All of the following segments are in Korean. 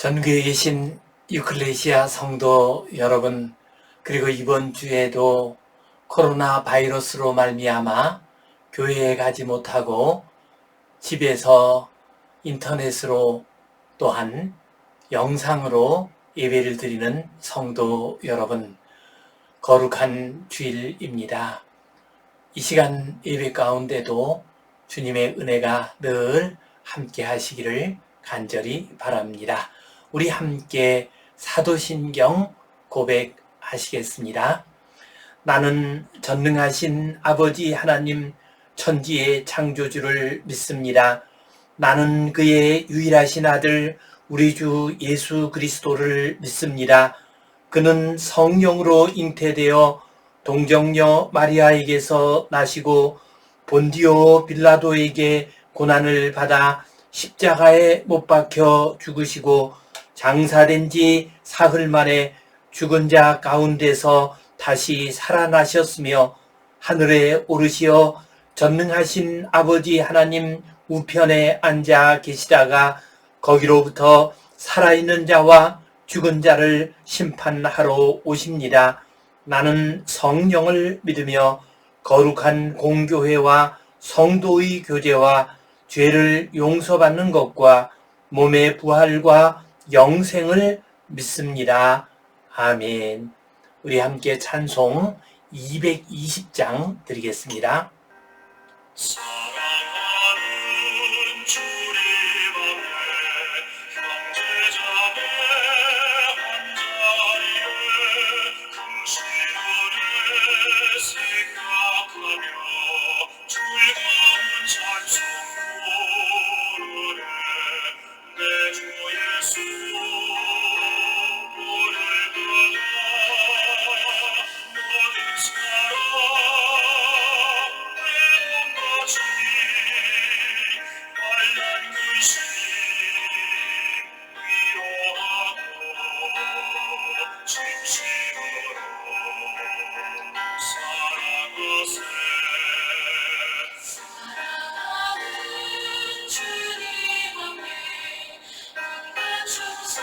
전교에 계신 유클레시아 성도 여러분, 그리고 이번 주에도 코로나 바이러스로 말미암아 교회에 가지 못하고 집에서 인터넷으로 또한 영상으로 예배를 드리는 성도 여러분, 거룩한 주일입니다. 이 시간 예배 가운데도 주님의 은혜가 늘 함께 하시기를 간절히 바랍니다. 우리 함께 사도신경 고백하시겠습니다. 나는 전능하신 아버지 하나님 천지의 창조주를 믿습니다. 나는 그의 유일하신 아들 우리 주 예수 그리스도를 믿습니다. 그는 성령으로 잉태되어 동정녀 마리아에게서 나시고 본디오 빌라도에게 고난을 받아 십자가에 못 박혀 죽으시고 장사된 지 사흘 만에 죽은 자 가운데서 다시 살아나셨으며 하늘에 오르시어 전능하신 아버지 하나님 우편에 앉아 계시다가 거기로부터 살아있는 자와 죽은 자를 심판하러 오십니다. 나는 성령을 믿으며 거룩한 공교회와 성도의 교제와 죄를 용서받는 것과 몸의 부활과 영생을 믿습니다. 아멘. 우리 함께 찬송 220장 드리겠습니다. 사랑하는 주님 앞에 형제자매 한자리에 그 시간에 생각하며 즐거운 찬송 부르네. 내 주 예수 오늘 가다 모든 사람 내몸같이 말란 근심 위로하고 진심으로 살아가세. 사랑하는 주님 앞에 온갖 충성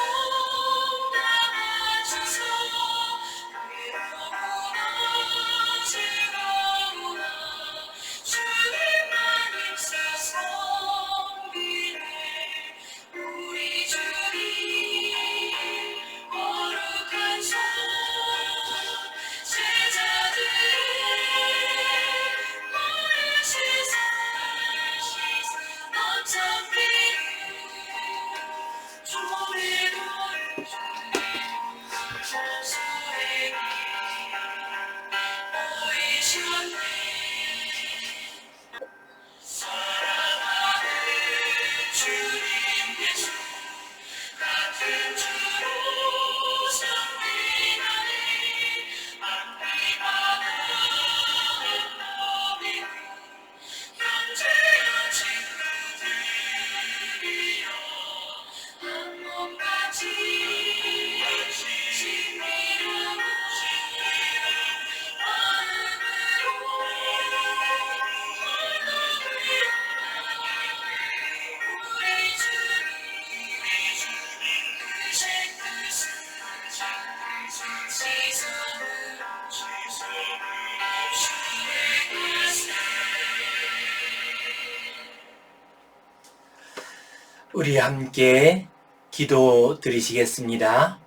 담아주소. 괴로우나 즐거우나 주님만 힘써 섬기네. 우리 주님 거룩한 손 제자들의 모든 시선 어차피는 조리도 소리기 보이셨네. 사랑하는 주님 예수 같은 주로 섬기나니 안비받은 몸이고 형제여 친구들이여 한 몸같이 친밀하고 우리 함께 기도 드리시겠습니다.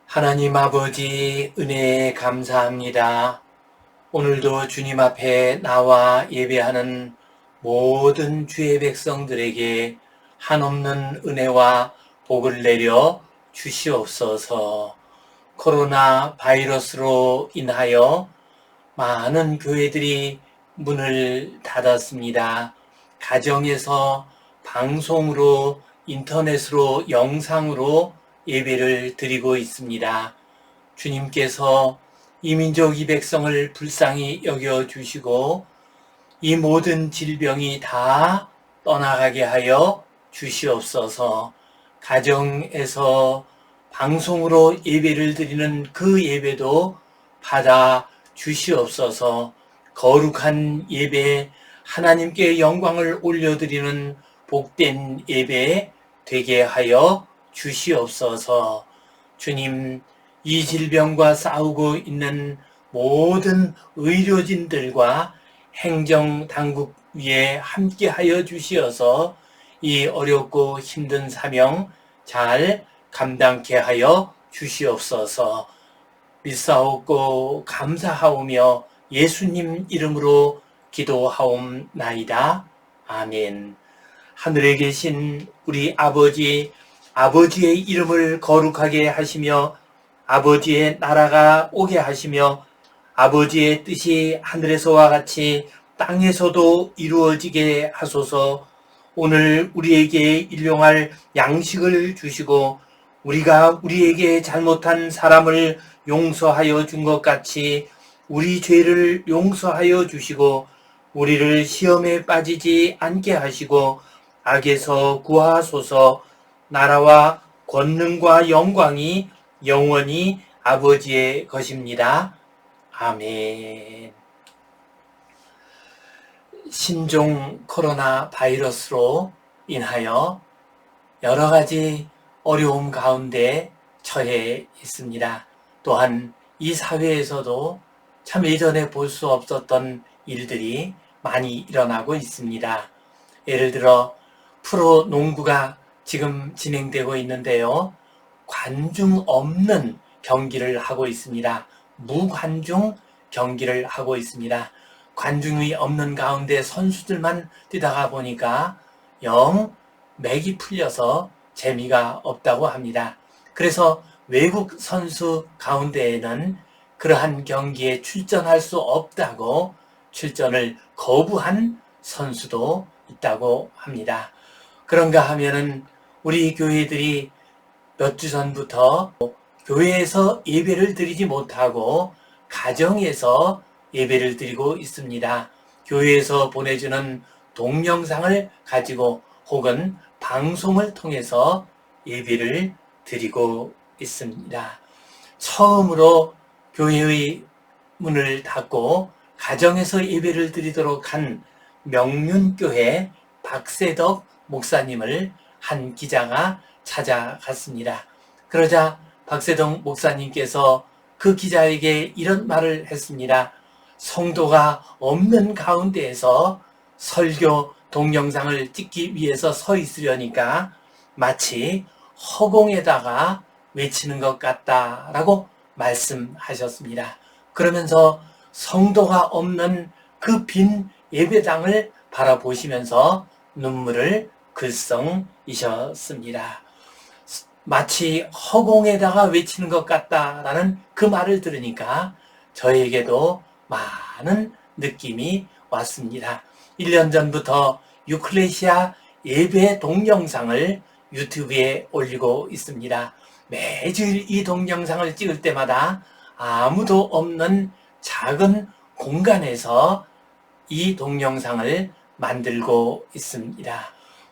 하나님 아버지 은혜에 감사합니다. 오늘도 주님 앞에 나와 예배하는 모든 주의 백성들에게 한없는 은혜와 복을 내려 주시옵소서. 코로나 바이러스로 인하여 많은 교회들이 문을 닫았습니다. 가정에서 방송으로 인터넷으로 영상으로 예배를 드리고 있습니다. 주님께서 이 민족 이 백성을 불쌍히 여겨주시고 이 모든 질병이 다 떠나가게 하여 주시옵소서. 가정에서 방송으로 예배를 드리는 그 예배도 받아 주시옵소서. 거룩한 예배, 하나님께 영광을 올려드리는 복된 예배 되게 하여 주시옵소서. 주님, 이 질병과 싸우고 있는 모든 의료진들과 행정당국 위에 함께하여 주시어서 이 어렵고 힘든 사명 잘 감당케 하여 주시옵소서. 믿사옵고 감사하오며 예수님 이름으로 기도하옵나이다. 아멘. 하늘에 계신 우리 아버지, 아버지의 이름을 거룩하게 하시며 아버지의 나라가 오게 하시며 아버지의 뜻이 하늘에서와 같이 땅에서도 이루어지게 하소서. 오늘 우리에게 일용할 양식을 주시고 우리가 우리에게 잘못한 사람을 용서하여 준 것 같이 우리 죄를 용서하여 주시고 우리를 시험에 빠지지 않게 하시고 악에서 구하소서. 나라와 권능과 영광이 영원히 아버지의 것입니다. 아멘. 신종 코로나 바이러스로 인하여 여러 가지 어려움 가운데 처해 있습니다. 또한 이 사회에서도 참 예전에 볼 수 없었던 일들이 많이 일어나고 있습니다. 예를 들어 프로 농구가 지금 진행되고 있는데요. 관중 없는 경기를 하고 있습니다. 무관중 경기를 하고 있습니다. 관중이 없는 가운데 선수들만 뛰다가 보니까 영 맥이 풀려서 재미가 없다고 합니다. 그래서 외국 선수 가운데에는 그러한 경기에 출전할 수 없다고 출전을 거부한 선수도 있다고 합니다. 그런가 하면은 우리 교회들이 몇 주 전부터 교회에서 예배를 드리지 못하고 가정에서 예배를 드리고 있습니다. 교회에서 보내주는 동영상을 가지고 혹은 방송을 통해서 예배를 드리고 있습니다. 처음으로 교회의 문을 닫고 가정에서 예배를 드리도록 한 명륜교회 박세덕 목사님을 한 기자가 찾아갔습니다. 그러자 박세덕 목사님께서 그 기자에게 이런 말을 했습니다. 성도가 없는 가운데에서 설교 동영상을 찍기 위해서 서 있으려니까 마치 허공에다가 외치는 것 같다라고 말씀하셨습니다. 그러면서 성도가 없는 그 빈 예배당을 바라보시면서 눈물을 글썽이셨습니다. 마치 허공에다가 외치는 것 같다라는 그 말을 들으니까 저에게도 많은 느낌이 왔습니다. 1년 전부터 유클레시아 예배 동영상을 유튜브에 올리고 있습니다. 매주일 이 동영상을 찍을 때마다 아무도 없는 작은 공간에서 이 동영상을 만들고 있습니다.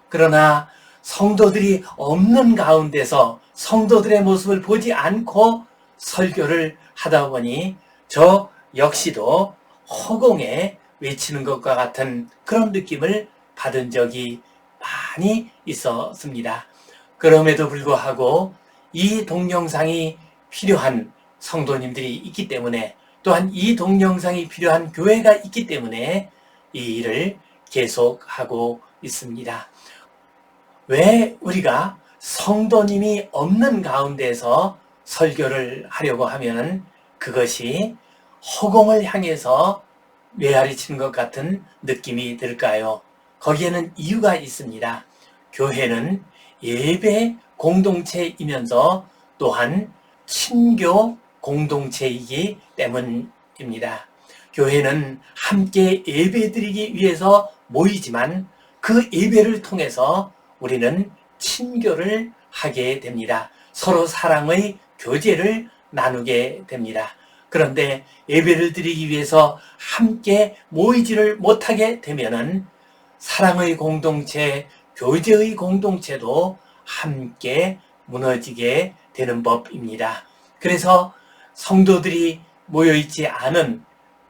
그러나 성도들이 없는 가운데서 성도들의 모습을 보지 않고 설교를 하다 보니 저 역시도 허공에 외치는 것과 같은 그런 느낌을 받은 적이 많이 있었습니다. 그럼에도 불구하고 이 동영상이 필요한 성도님들이 있기 때문에 또한 이 동영상이 필요한 교회가 있기 때문에 이 일을 계속하고 있습니다. 왜 우리가 성도님이 없는 가운데서 설교를 하려고 하면 그것이 허공을 향해서 메아리 치는 것 같은 느낌이 들까요? 거기에는 이유가 있습니다. 교회는 예배 공동체이면서 또한 친교 공동체이기 때문입니다. 교회는 함께 예배드리기 위해서 모이지만 그 예배를 통해서 우리는 친교를 하게 됩니다. 서로 사랑의 교제를 나누게 됩니다. 그런데 예배를 드리기 위해서 함께 모이지를 못하게 되면은 사랑의 공동체, 교제의 공동체도 함께 무너지게 되는 법입니다. 그래서 성도들이 모여있지 않은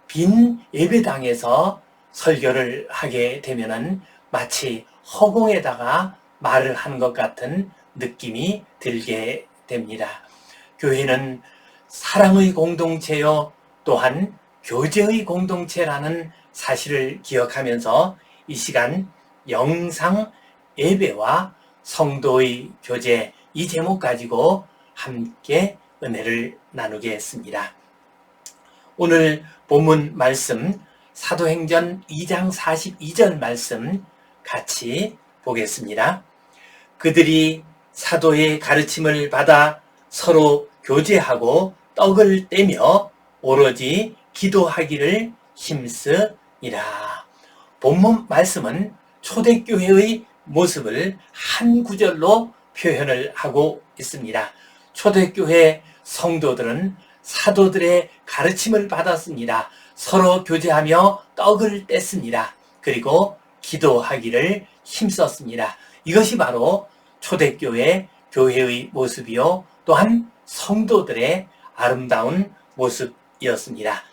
빈 예배당에서 설교를 하게 되면은 마치 허공에다가 말을 하는 것 같은 느낌이 들게 됩니다. 교회는 사랑의 공동체요, 또한 교제의 공동체라는 사실을 기억하면서 이 시간 영상 예배와 성도의 교제, 이 제목 가지고 함께 은혜를 나누겠습니다. 오늘 본문 말씀 사도행전 2장 42절 말씀 같이 보겠습니다. 그들이 사도의 가르침을 받아 서로 교제하고 떡을 떼며 오로지 기도하기를 힘쓰니라. 본문 말씀은 초대교회의 모습을 한 구절로 표현을 하고 있습니다. 초대교회 성도들은 사도들의 가르침을 받았습니다. 서로 교제하며 떡을 뗐습니다. 그리고 기도하기를 힘썼습니다. 이것이 바로 초대교회 교회의 모습이요, 또한 성도들의 아름다운 모습이었습니다.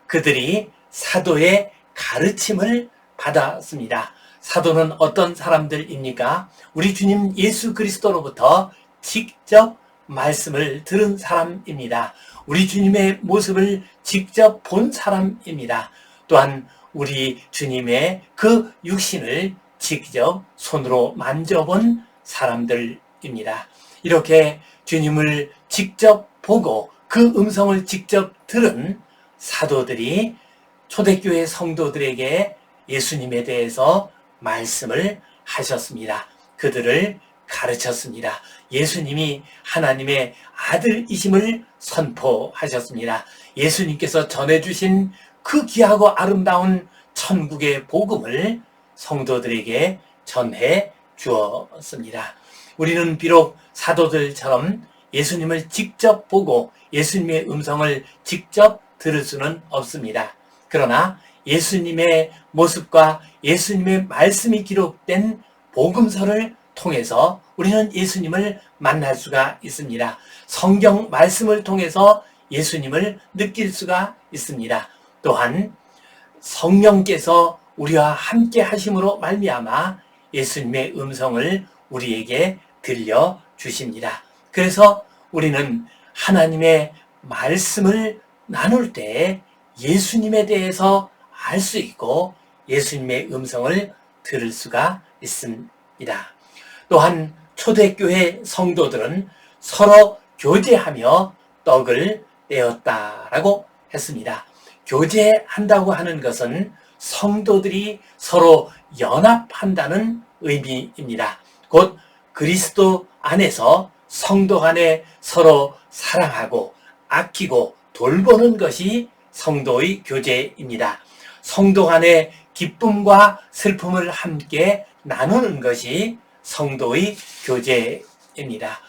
그들이 사도의 가르침을 받았습니다. 사도는 어떤 사람들입니까? 우리 주님 예수 그리스도로부터 직접 말씀을 들은 사람입니다. 우리 주님의 모습을 직접 본 사람입니다. 또한 우리 주님의 그 육신을 직접 손으로 만져본 사람들입니다. 이렇게 주님을 직접 보고 그 음성을 직접 들은 사도들이 초대교회 성도들에게 예수님에 대해서 말씀을 하셨습니다. 그들을 가르쳤습니다. 예수님이 하나님의 아들이심을 선포하셨습니다. 예수님께서 전해주신 그 귀하고 아름다운 천국의 복음을 성도들에게 전해 주었습니다. 우리는 비록 사도들처럼 예수님을 직접 보고 예수님의 음성을 직접 들을 수는 없습니다. 그러나 예수님의 모습과 예수님의 말씀이 기록된 복음서를 통해서 우리는 예수님을 만날 수가 있습니다. 성경 말씀을 통해서 예수님을 느낄 수가 있습니다. 또한 성령께서 우리와 함께 하심으로 말미암아 예수님의 음성을 우리에게 들려 주십니다. 그래서 우리는 하나님의 말씀을 나눌 때 예수님에 대해서 알 수 있고 예수님의 음성을 들을 수가 있습니다. 또한 초대교회 성도들은 서로 교제하며 떡을 떼었다라고 했습니다. 교제한다고 하는 것은 성도들이 서로 연합한다는 의미입니다. 곧 그리스도 안에서 성도 간에 서로 사랑하고 아끼고 돌보는 것이 성도의 교제입니다. 성도 간의 기쁨과 슬픔을 함께 나누는 것이 성도의 교제입니다.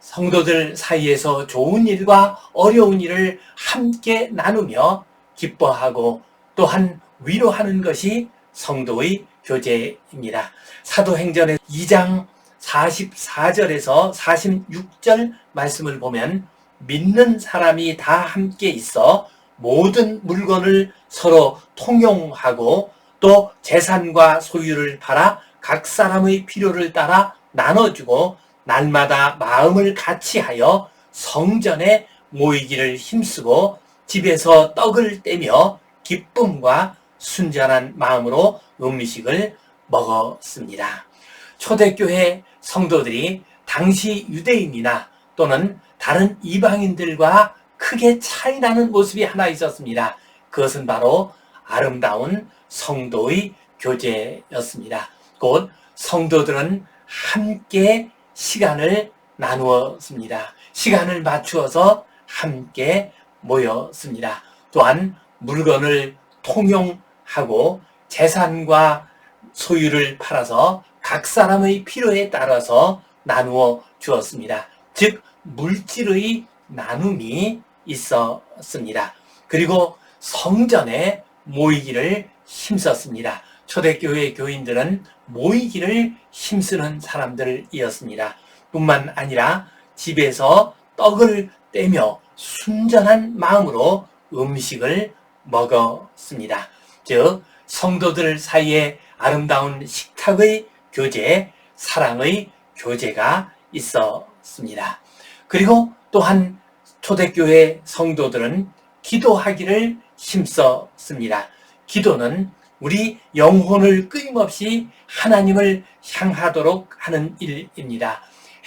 성도들 사이에서 좋은 일과 어려운 일을 함께 나누며 기뻐하고 또한 위로하는 것이 성도의 교제입니다. 사도행전의 2장 44절에서 46절 말씀을 보면 믿는 사람이 다 함께 있어 모든 물건을 서로 통용하고 또 재산과 소유를 팔아 각 사람의 필요를 따라 나눠주고 날마다 마음을 같이하여 성전에 모이기를 힘쓰고 집에서 떡을 떼며 기쁨과 순전한 마음으로 음식을 먹었습니다. 초대교회 성도들이 당시 유대인이나 또는 다른 이방인들과 크게 차이나는 모습이 하나 있었습니다. 그것은 바로 아름다운 성도의 교제였습니다. 곧 성도들은 함께 시간을 나누었습니다. 시간을 맞추어서 함께 모였습니다. 또한 물건을 통용하고 재산과 소유를 팔아서 각 사람의 필요에 따라서 나누어 주었습니다. 즉 물질의 나눔이 있었습니다. 그리고 성전에 모이기를 힘썼습니다. 초대교회 교인들은 모이기를 힘쓰는 사람들이었습니다. 뿐만 아니라 집에서 떡을 떼며 순전한 마음으로 음식을 먹었습니다. 즉 성도들 사이에 아름다운 식탁의 교제, 사랑의 교제가 있었습니다. 그리고 또한 초대교회 성도들은 기도하기를 힘썼습니다. 기도는 우리 영혼을 끊임없이 하나님을 향하도록 하는 일입니다.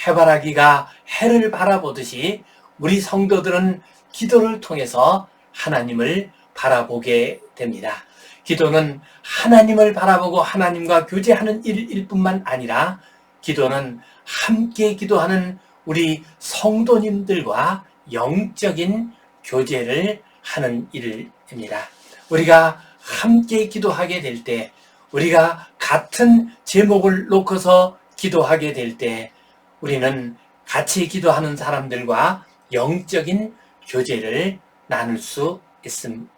해바라기가 해를 바라보듯이 우리 성도들은 기도를 통해서 하나님을 바라보게 됩니다. 기도는 하나님을 바라보고 하나님과 교제하는 일일 뿐만 아니라 기도는 함께 기도하는 우리 성도님들과 영적인 교제를 하는 일입니다. 우리가 함께 기도하게 될 때, 우리가 같은 제목을 놓고서 기도하게 될 때, 우리는 같이 기도하는 사람들과 영적인 교제를 나눌 수 있습니다.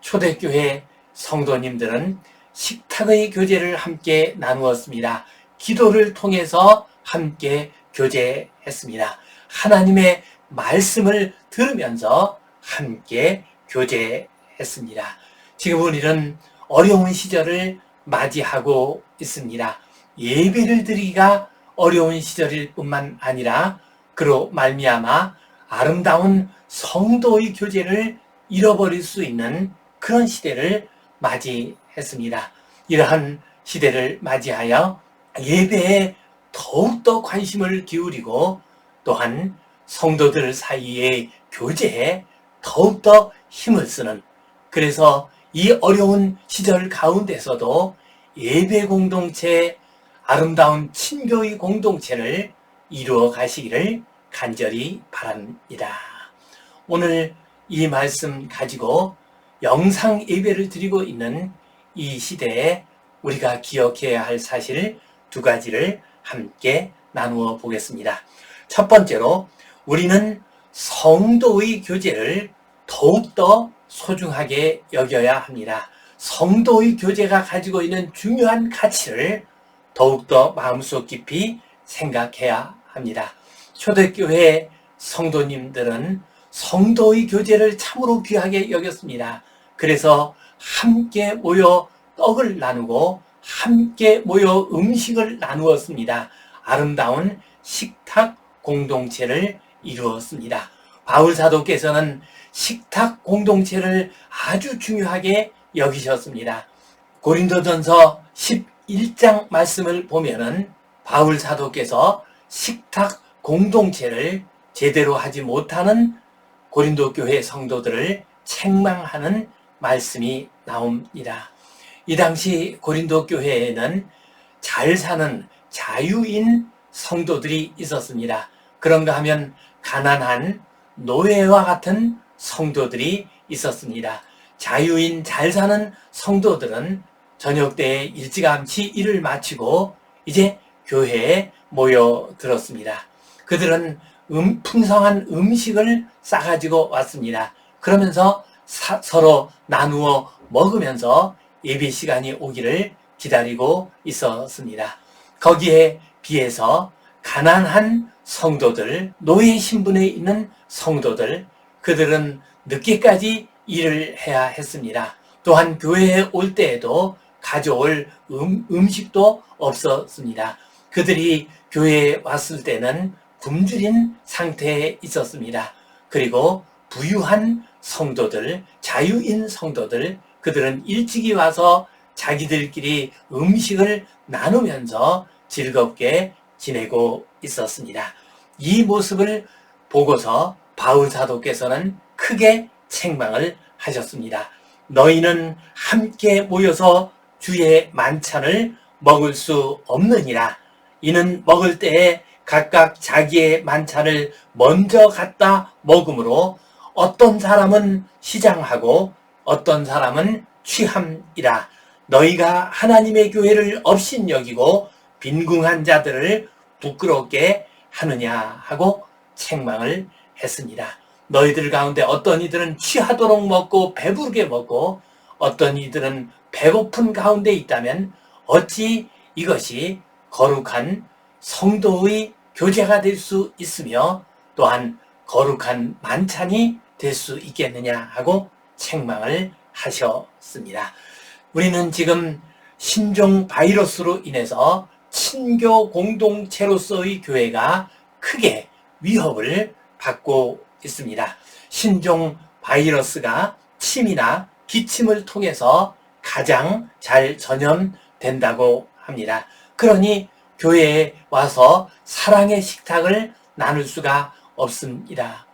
초대교회 성도님들은 식탁의 교제를 함께 나누었습니다. 기도를 통해서 함께 교제했습니다. 하나님의 말씀을 들으면서 함께 교제했습니다. 지금 우리는 어려운 시절을 맞이하고 있습니다. 예배를 드리기가 어려운 시절일 뿐만 아니라 그로 말미암아 아름다운 성도의 교제를 잃어버릴 수 있는 그런 시대를 맞이했습니다. 이러한 시대를 맞이하여 예배에 더욱더 관심을 기울이고 또한 성도들 사이의 교제에 더욱더 힘을 쓰는, 그래서 이 어려운 시절 가운데서도 예배 공동체, 아름다운 친교의 공동체를 이루어 가시기를 간절히 바랍니다. 오늘 이 말씀 가지고 영상 예배를 드리고 있는 이 시대에 우리가 기억해야 할 사실 두 가지를 함께 나누어 보겠습니다. 첫 번째로 우리는 성도의 교제를 더욱더 소중하게 여겨야 합니다. 성도의 교제가 가지고 있는 중요한 가치를 더욱더 마음속 깊이 생각해야 합니다. 초대교회 성도님들은 성도의 교제를 참으로 귀하게 여겼습니다. 그래서 함께 모여 떡을 나누고 함께 모여 음식을 나누었습니다. 아름다운 식탁 공동체를 이루었습니다. 바울 사도께서는 식탁 공동체를 아주 중요하게 여기셨습니다. 고린도전서 11장 말씀을 보면은 바울 사도께서 식탁 공동체를 제대로 하지 못하는 고린도 교회 성도들을 책망하는 말씀이 나옵니다. 이 당시 고린도 교회에는 잘 사는 자유인 성도들이 있었습니다. 그런가 하면 가난한 노예와 같은 성도들이 있었습니다. 자유인 잘 사는 성도들은 저녁 때에 일찌감치 일을 마치고 이제 교회에 모여들었습니다. 그들은 풍성한 음식을 싸가지고 왔습니다. 그러면서 서로 나누어 먹으면서 예배 시간이 오기를 기다리고 있었습니다. 거기에 비해서 가난한 성도들, 노예 신분에 있는 성도들, 그들은 늦게까지 일을 해야 했습니다. 또한 교회에 올 때에도 가져올 음식도 없었습니다. 그들이 교회에 왔을 때는 굶주린 상태에 있었습니다. 그리고 부유한 성도들, 자유인 성도들, 그들은 일찍이 와서 자기들끼리 음식을 나누면서 즐겁게 지내고 있었습니다. 이 모습을 보고서 바울 사도께서는 크게 책망을 하셨습니다. 너희는 함께 모여서 주의 만찬을 먹을 수 없느니라. 이는 먹을 때에 각각 자기의 만찬을 먼저 갖다 먹음으로 어떤 사람은 시장하고 어떤 사람은 취함이라. 너희가 하나님의 교회를 업신여기고 빈궁한 자들을 부끄럽게 하느냐 하고 책망을 했습니다. 너희들 가운데 어떤 이들은 취하도록 먹고 배부르게 먹고 어떤 이들은 배고픈 가운데 있다면 어찌 이것이 거룩한 성도의 교제가 될 수 있으며 또한 거룩한 만찬이 될 수 있겠느냐 하고 책망을 하셨습니다. 우리는 지금 신종 바이러스로 인해서 친교 공동체로서의 교회가 크게 위협을 받고 있습니다. 신종 바이러스가 침이나 기침을 통해서 가장 잘 전염된다고 합니다. 그러니 교회에 와서 사랑의 식탁을 나눌 수가 없습니다.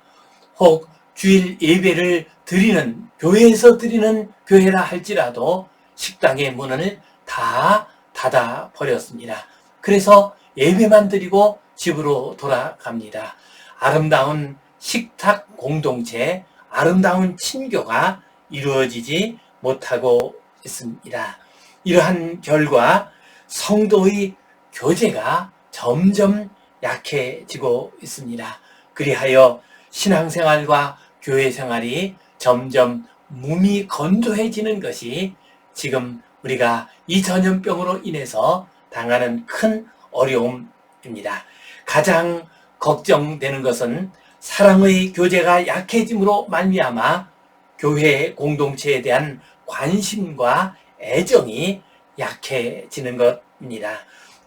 혹 주일 예배를 드리는 교회에서 드리는 교회라 할지라도 식당의 문을 다 닫아 버렸습니다. 그래서 예배만 드리고 집으로 돌아갑니다. 아름다운 식탁 공동체, 아름다운 친교가 이루어지지 못하고 있습니다. 이러한 결과 성도의 교제가 점점 약해지고 있습니다. 그리하여 신앙생활과 교회생활이 점점 무미건조해지는 것이 지금 우리가 이 전염병으로 인해서 당하는 큰 어려움입니다. 가장 걱정되는 것은 사랑의 교제가 약해짐으로 말미암아 교회 공동체에 대한 관심과 애정이 약해지는 것입니다.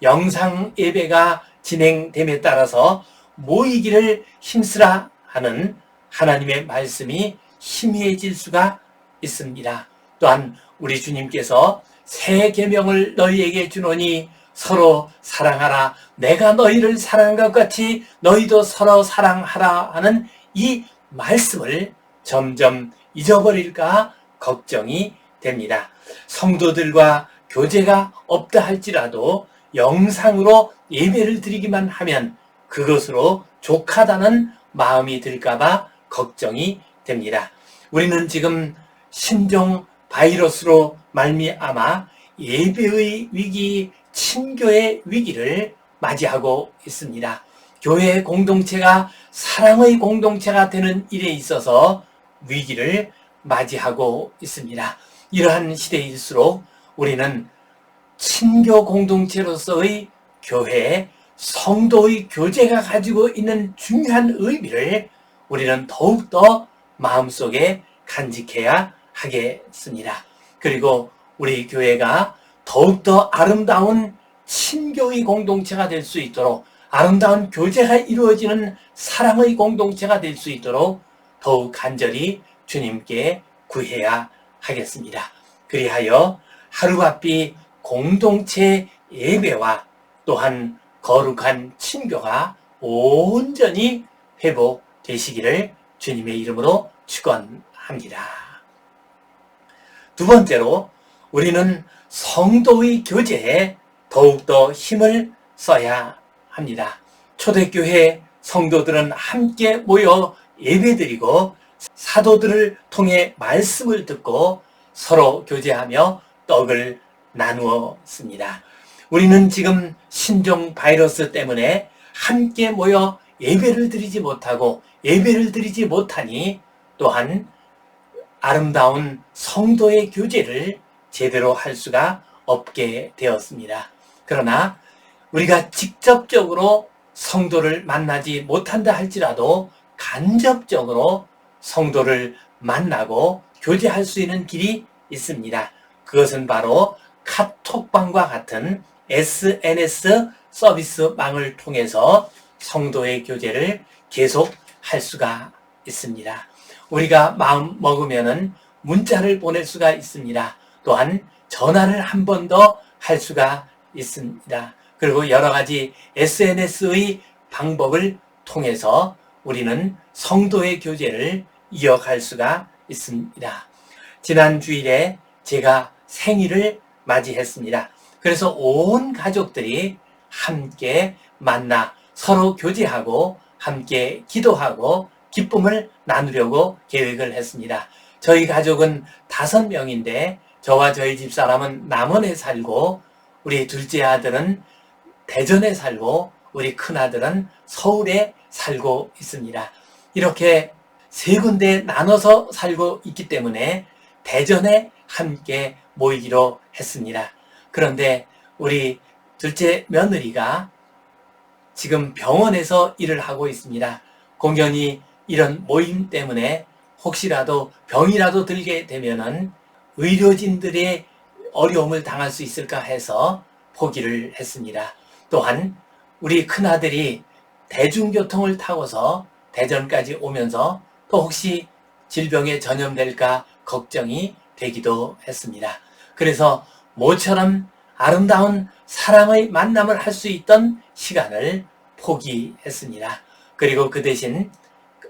영상 예배가 진행됨에 따라서 모이기를 힘쓰라 하는 하나님의 말씀이 희미해질 수가 있습니다. 또한 우리 주님께서 새 계명을 너희에게 주노니 서로 사랑하라. 내가 너희를 사랑한 것 같이 너희도 서로 사랑하라 하는 이 말씀을 점점 잊어버릴까 걱정이 됩니다. 성도들과 교제가 없다 할지라도 영상으로 예배를 드리기만 하면 그것으로 족하다는 마음이 들까봐 걱정이 됩니다. 우리는 지금 신종 바이러스로 말미암아 예배의 위기, 친교의 위기를 맞이하고 있습니다. 교회 공동체가 사랑의 공동체가 되는 일에 있어서 위기를 맞이하고 있습니다. 이러한 시대일수록 우리는 친교 공동체로서의 교회, 성도의 교제가 가지고 있는 중요한 의미를 우리는 더욱더 마음속에 간직해야 하겠습니다. 그리고 우리 교회가 더욱더 아름다운 친교의 공동체가 될 수 있도록 아름다운 교제가 이루어지는 사랑의 공동체가 될 수 있도록 더욱 간절히 주님께 구해야 하겠습니다. 그리하여 하루바삐 공동체 예배와 또한 거룩한 친교가 온전히 회복되시기를 주님의 이름으로 축원합니다. 두 번째로 우리는 성도의 교제에 더욱더 힘을 써야 합니다. 초대교회 성도들은 함께 모여 예배드리고 사도들을 통해 말씀을 듣고 서로 교제하며 떡을 나누었습니다. 우리는 지금 신종 바이러스 때문에 함께 모여 예배를 드리지 못하고 예배를 드리지 못하니 또한 아름다운 성도의 교제를 제대로 할 수가 없게 되었습니다. 그러나 우리가 직접적으로 성도를 만나지 못한다 할지라도 간접적으로 성도를 만나고 교제할 수 있는 길이 있습니다. 그것은 바로 카톡방과 같은 SNS 서비스망을 통해서 성도의 교제를 계속할 수가 있습니다. 우리가 마음 먹으면은 문자를 보낼 수가 있습니다. 또한 전화를 한 번 더 할 수가 있습니다. 그리고 여러 가지 SNS의 방법을 통해서 우리는 성도의 교제를 이어갈 수가 있습니다. 지난 주일에 제가 생일을 맞이했습니다. 그래서 온 가족들이 함께 만나 서로 교제하고 함께 기도하고 기쁨을 나누려고 계획을 했습니다. 저희 가족은 5명인데 저와 저희 집사람은 남원에 살고 우리 둘째 아들은 대전에 살고 우리 큰아들은 서울에 살고 있습니다. 이렇게 세 군데 나눠서 살고 있기 때문에 대전에 함께 모이기로 했습니다. 그런데 우리 둘째 며느리가 지금 병원에서 일을 하고 있습니다. 공연히 이런 모임 때문에 혹시라도 병이라도 들게 되면은 의료진들의 어려움을 당할 수 있을까 해서 포기를 했습니다. 또한 우리 큰아들이 대중교통을 타고서 대전까지 오면서 또 혹시 질병에 전염될까 걱정이 되기도 했습니다. 그래서 모처럼 아름다운 사랑의 만남을 할 수 있던 시간을 포기했습니다. 그리고 그 대신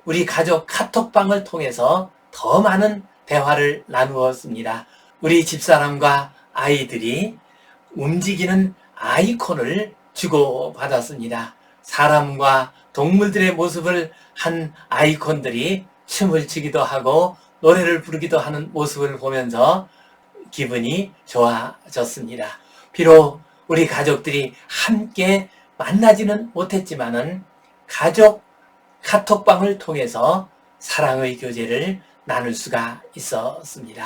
우리 가족 카톡방을 통해서 더 많은 대화를 나누었습니다. 우리 집사람과 아이들이 움직이는 아이콘을 주고받았습니다. 사람과 동물들의 모습을 한 아이콘들이 춤을 추기도 하고 노래를 부르기도 하는 모습을 보면서 기분이 좋아졌습니다. 비록 우리 가족들이 함께 만나지는 못했지만은 가족 카톡방을 통해서 사랑의 교제를 나눌 수가 있었습니다.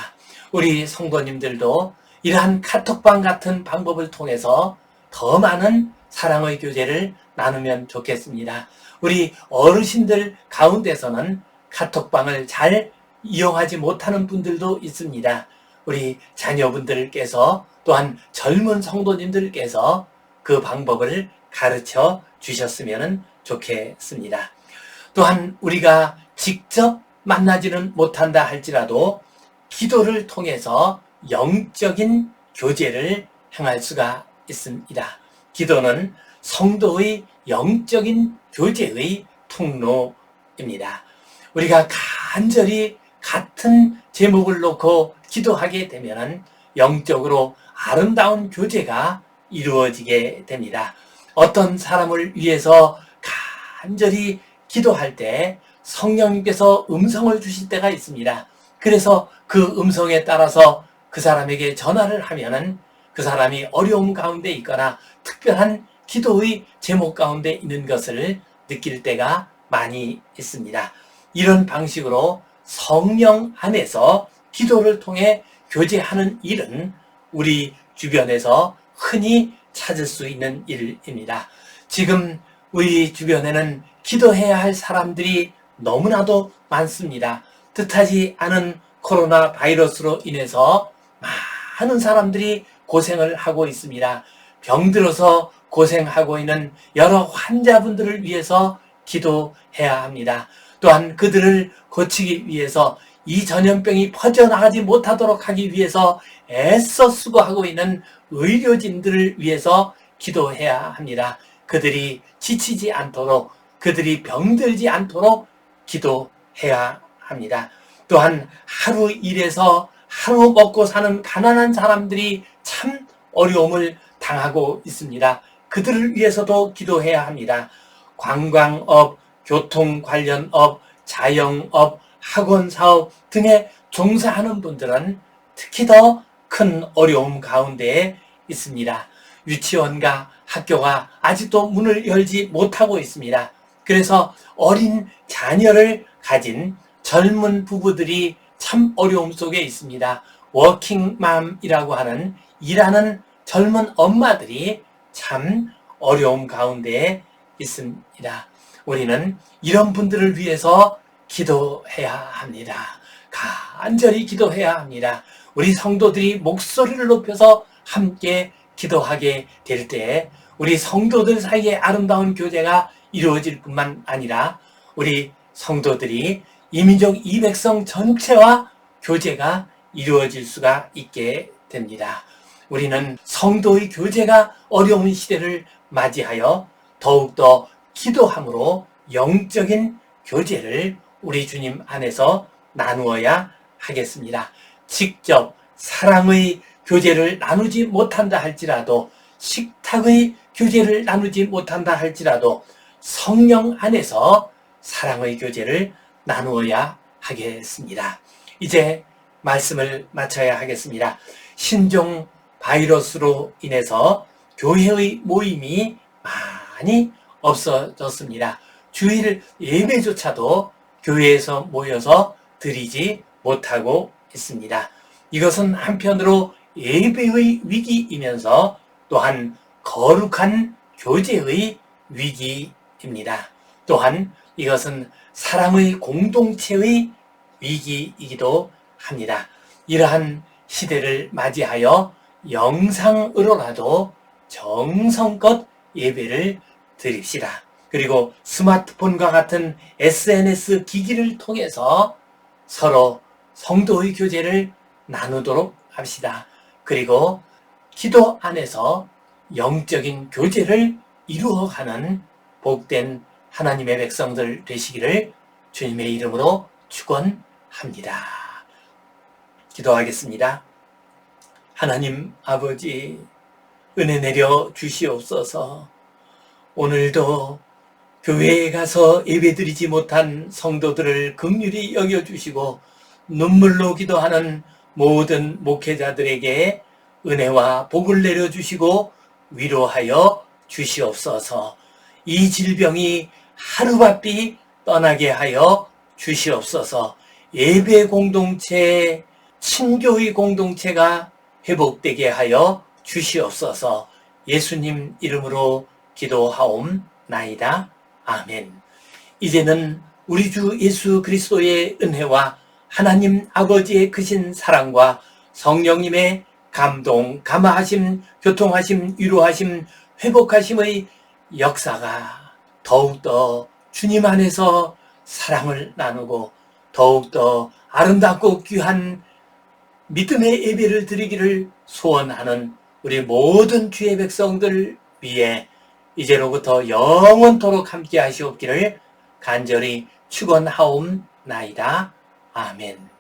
우리 성도님들도 이러한 카톡방 같은 방법을 통해서 더 많은 사랑의 교제를 나누면 좋겠습니다. 우리 어르신들 가운데서는 카톡방을 잘 이용하지 못하는 분들도 있습니다. 우리 자녀분들께서 또한 젊은 성도님들께서 그 방법을 가르쳐 주셨으면 좋겠습니다. 또한 우리가 직접 만나지는 못한다 할지라도 기도를 통해서 영적인 교제를 행할 수가 있습니다. 기도는 성도의 영적인 교제의 통로입니다. 우리가 간절히 같은 제목을 놓고 기도하게 되면 영적으로 아름다운 교제가 이루어지게 됩니다. 어떤 사람을 위해서 간절히 기도할 때 성령님께서 음성을 주실 때가 있습니다. 그래서 그 음성에 따라서 그 사람에게 전화를 하면은 그 사람이 어려움 가운데 있거나 특별한 기도의 제목 가운데 있는 것을 느낄 때가 많이 있습니다. 이런 방식으로 성령 안에서 기도를 통해 교제하는 일은 우리 주변에서 흔히 찾을 수 있는 일입니다. 지금 우리 주변에는 기도해야 할 사람들이 너무나도 많습니다. 뜻하지 않은 코로나 바이러스로 인해서 많은 사람들이 고생을 하고 있습니다. 병들어서 고생하고 있는 여러 환자분들을 위해서 기도해야 합니다. 또한 그들을 고치기 위해서 이 전염병이 퍼져나가지 못하도록 하기 위해서 애써 수고하고 있는 의료진들을 위해서 기도해야 합니다. 그들이 지치지 않도록, 그들이 병들지 않도록 기도해야 합니다. 또한 하루 일해서 하루 먹고 사는 가난한 사람들이 참 어려움을 당하고 있습니다. 그들을 위해서도 기도해야 합니다. 관광업, 교통 관련 업, 자영업, 학원 사업 등에 종사하는 분들은 특히 더 큰 어려움 가운데에 있습니다. 유치원과 학교가 아직도 문을 열지 못하고 있습니다. 그래서 어린 자녀를 가진 젊은 부부들이 참 어려움 속에 있습니다. 워킹맘이라고 하는 일하는 젊은 엄마들이 참 어려움 가운데에 있습니다. 우리는 이런 분들을 위해서 기도해야 합니다. 간절히 기도해야 합니다. 우리 성도들이 목소리를 높여서 함께 기도하게 될 때 우리 성도들 사이에 아름다운 교제가 이루어질 뿐만 아니라 우리 성도들이 이민족 이 백성 전체와 교제가 이루어질 수가 있게 됩니다. 우리는 성도의 교제가 어려운 시대를 맞이하여 더욱더 기도함으로 영적인 교제를 우리 주님 안에서 나누어야 하겠습니다. 직접 사랑의 교제를 나누지 못한다 할지라도, 식탁의 교제를 나누지 못한다 할지라도 성령 안에서 사랑의 교제를 나누어야 하겠습니다. 이제 말씀을 마쳐야 하겠습니다. 신종 바이러스로 인해서 교회의 모임이 많이 없어졌습니다. 주일 예배조차도 교회에서 모여서 드리지 못하고 있습니다. 이것은 한편으로 예배의 위기이면서 또한 거룩한 교제의 위기입니다. 또한 이것은 사람의 공동체의 위기이기도 합니다. 이러한 시대를 맞이하여 영상으로라도 정성껏 예배를 드립시다. 그리고 스마트폰과 같은 SNS 기기를 통해서 서로 성도의 교제를 나누도록 합시다. 그리고 기도 안에서 영적인 교제를 이루어가는 복된 하나님의 백성들 되시기를 주님의 이름으로 축원합니다. 기도하겠습니다. 하나님 아버지, 은혜 내려 주시옵소서. 오늘도 교회에 가서 예배드리지 못한 성도들을 긍휼히 여겨주시고 눈물로 기도하는 모든 목회자들에게 은혜와 복을 내려주시고 위로하여 주시옵소서. 이 질병이 하루바삐 떠나게 하여 주시옵소서. 예배 공동체, 친교의 공동체가 회복되게 하여 주시옵소서. 예수님 이름으로 기도하옵나이다. 아멘. 이제는 우리 주 예수 그리스도의 은혜와 하나님 아버지의 크신 사랑과 성령님의 감동, 감화하심, 교통하심, 위로하심, 회복하심의 역사가 더욱더 주님 안에서 사랑을 나누고 더욱더 아름답고 귀한 믿음의 예배를 드리기를 소원하는 우리 모든 주의 백성들 위해 이제로부터 영원토록 함께 하시옵기를 간절히 축원하옵나이다. 아멘.